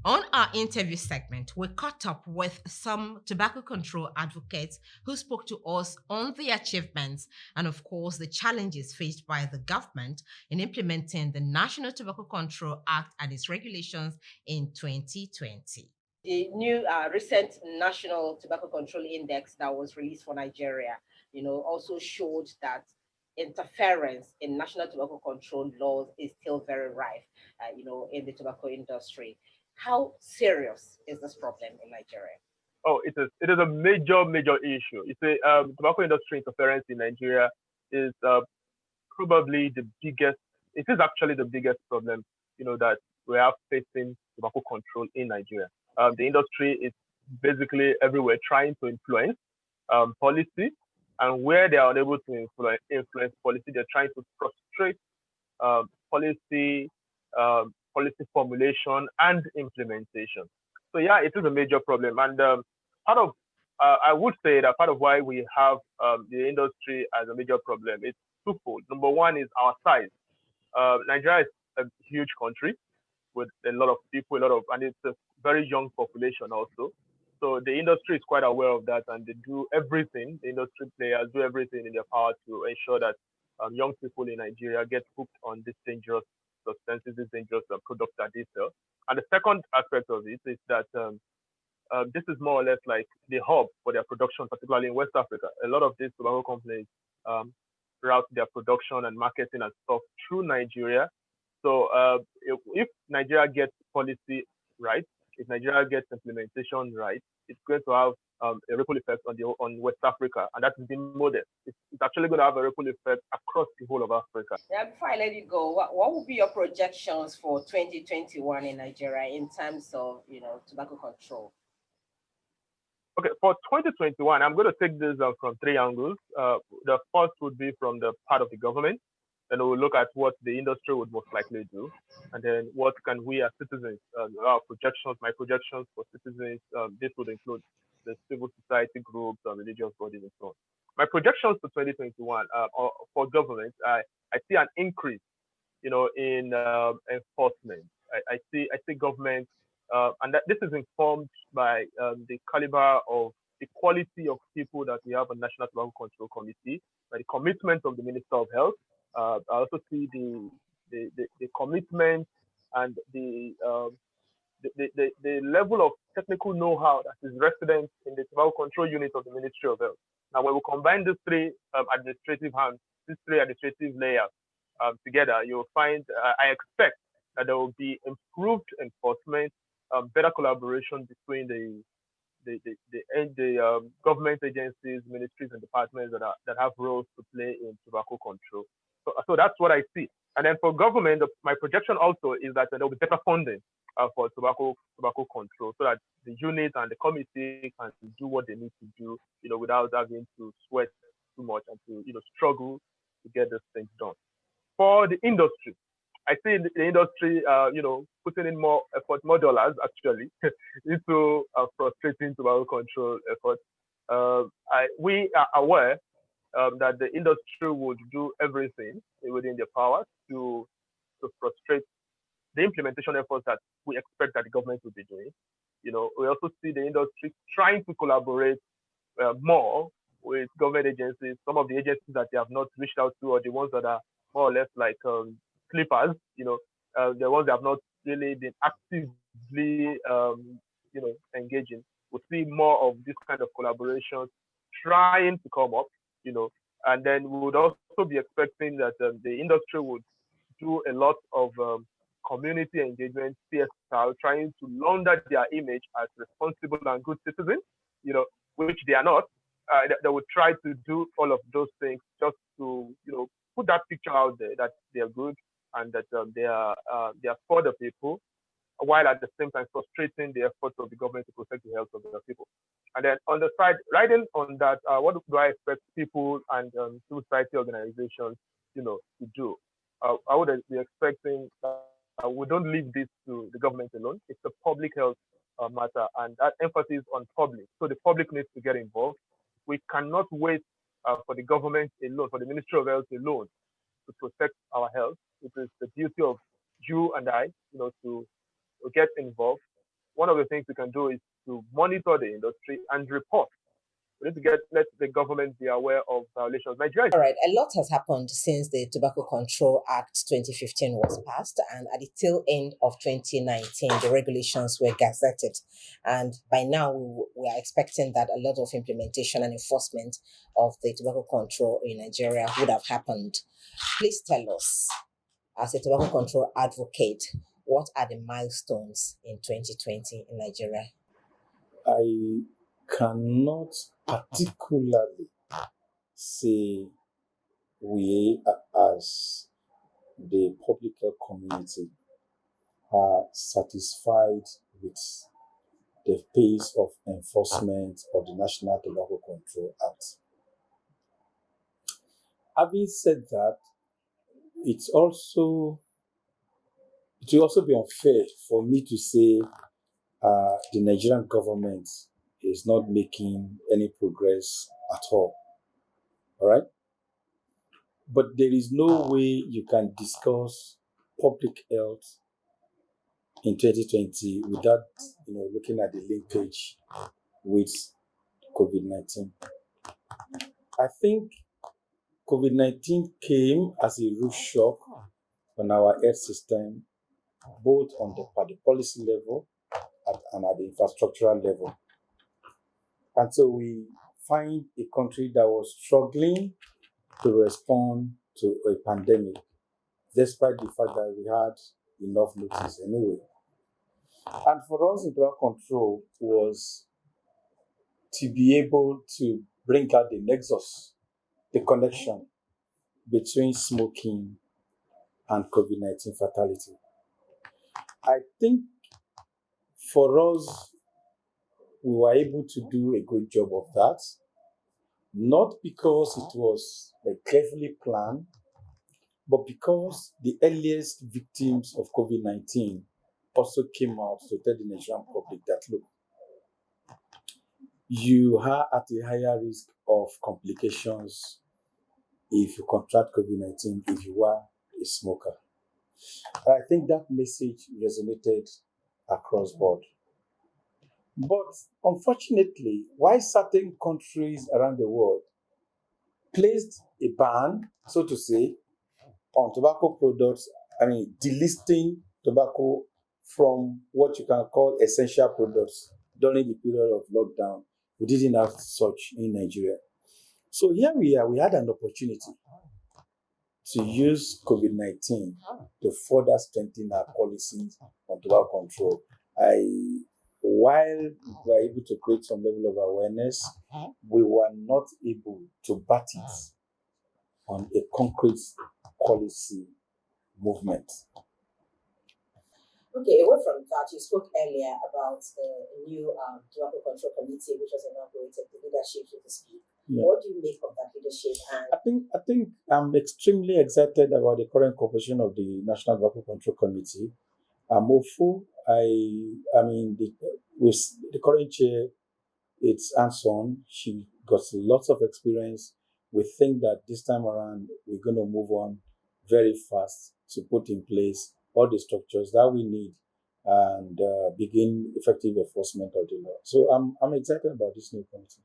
On our interview segment, we caught up with some tobacco control advocates who spoke to us on the achievements and, of course, the challenges faced by the government in implementing the National Tobacco Control Act and its regulations in 2020. The new recent National Tobacco Control Index that was released for Nigeria, also showed that interference in national tobacco control laws is still very rife, in the tobacco industry. How serious is this problem in Nigeria? Oh, it is a major issue. It's a tobacco industry interference in Nigeria is probably the biggest. It is actually the biggest problem, that we are facing tobacco control in Nigeria. The industry is basically everywhere trying to influence policy, and where they are unable to influence policy, they're trying to frustrate policy, policy formulation and implementation. So yeah, it is a major problem, and part of I would say that part of why we have the industry as a major problem is twofold. Number one is our size. Nigeria is a huge country with a lot of people, and it's a very young population also. So the industry is quite aware of that, and they do everything. The industry players do everything in their power to ensure that young people in Nigeria get hooked on these dangerous substances, these dangerous products that they sell. And the second aspect of it is that this is more or less like the hub for their production, particularly in West Africa. A lot of these tobacco companies um, route their production and marketing and stuff through Nigeria. So if Nigeria gets policy right, if Nigeria gets implementation right, it's going to have a ripple effect on West Africa, and that's the model. It's actually going to have a ripple effect across the whole of Africa. Yeah, before I let you go, what would be your projections for 2021 in Nigeria in terms of, tobacco control? Okay, for 2021, I'm going to take this from three angles. The first would be from the part of the government. Then we'll look at what the industry would most likely do, and then what can we as citizens, our projections, my projections for citizens. This would include the civil society groups, religious bodies, and so on. My projections for 2021 for government, I see an increase, in enforcement. I see government, and that this is informed by the caliber of the quality of people that we have on National Tobacco Control Committee, by the commitment of the Minister of Health. I also see the commitment and the level of technical know-how that is resident in the tobacco control unit of the Ministry of Health. Now, when we combine these three administrative hands, these three administrative layers together, you'll find, I expect that there will be improved enforcement, better collaboration between the government agencies, ministries, and departments that have roles to play in tobacco control. So that's what I see. And then for government, my projection also is that there will be better funding for tobacco control, so that the unit and the committee can do what they need to do, without having to sweat too much and to struggle to get these things done. For the industry, I see the industry, putting in more effort, more dollars actually, into frustrating tobacco control efforts. We are aware that the industry would do everything within their power to frustrate the implementation efforts that we expect that the government will be doing. We also see the industry trying to collaborate more with government agencies. Some of the agencies that they have not reached out to, or the ones that are more or less like sleepers, the ones that have not really been actively, engaging. We see more of this kind of collaborations trying to come up, you know, and then we would also be expecting that the industry would do a lot of community engagement, CSR, trying to launder their image as responsible and good citizens, which they are not. They would try to do all of those things just to, put that picture out there that they are good and that they are for the people, while at the same time frustrating the efforts of the government to protect the health of the people. And then on the side, riding on that, what do I expect people and civil society organizations, to do? I would be expecting we don't leave this to the government alone. It's a public health matter, and that emphasis on public. So the public needs to get involved. We cannot wait for the government alone, for the Ministry of Health alone, to protect our health. It is the duty of you and I, to get involved one of the things we can do is to monitor the industry and report. We need to let the government be aware of violations. Nigeria. All right, a lot has happened since the Tobacco Control Act 2015 was passed, and at the tail end of 2019, the regulations were gazetted. And by now, we are expecting that a lot of implementation and enforcement of the tobacco control in Nigeria would have happened. Please tell us, as a tobacco control advocate, what are the milestones in 2020 in Nigeria? I cannot particularly say we as the public health community are satisfied with the pace of enforcement of the National Tobacco Control Act. Having said that, it will also be unfair for me to say the Nigerian government is not making any progress at all. All right? But there is no way you can discuss public health in 2020 without looking at the linkage with COVID-19. I think COVID-19 came as a rude shock on our health system, both at the policy level and at the infrastructural level. And so we find a country that was struggling to respond to a pandemic, despite the fact that we had enough notice anyway. And for us, tobacco control was to be able to bring out the nexus, the connection between smoking and COVID-19 fatality. I think for us, we were able to do a good job of that, not because it was carefully planned, but because the earliest victims of COVID-19 also came out to tell the Nigerian public that, look, you are at a higher risk of complications if you contract COVID-19 if you are a smoker. And I think that message resonated across board. But unfortunately, while certain countries around the world placed a ban, so to say, on tobacco products, delisting tobacco from what you can call essential products during the period of lockdown, we didn't have such in Nigeria. So here we are, we had an opportunity to use COVID-19 to further strengthen our policies on tobacco control. While we were able to create some level of awareness, we were not able to bat it on a concrete policy movement. Okay, away from that, you spoke earlier about the new tobacco control committee, which was inaugurated, the leadership, so to speak. Yeah. What do you make of that leadership? I think I'm extremely excited about the current composition of the National Tobacco Control Committee. I'm hopeful. With the current chair, it's hands-on. She got lots of experience. We think that this time around, we're going to move on very fast to put in place all the structures that we need and begin effective enforcement of the law. So I'm excited about this new committee.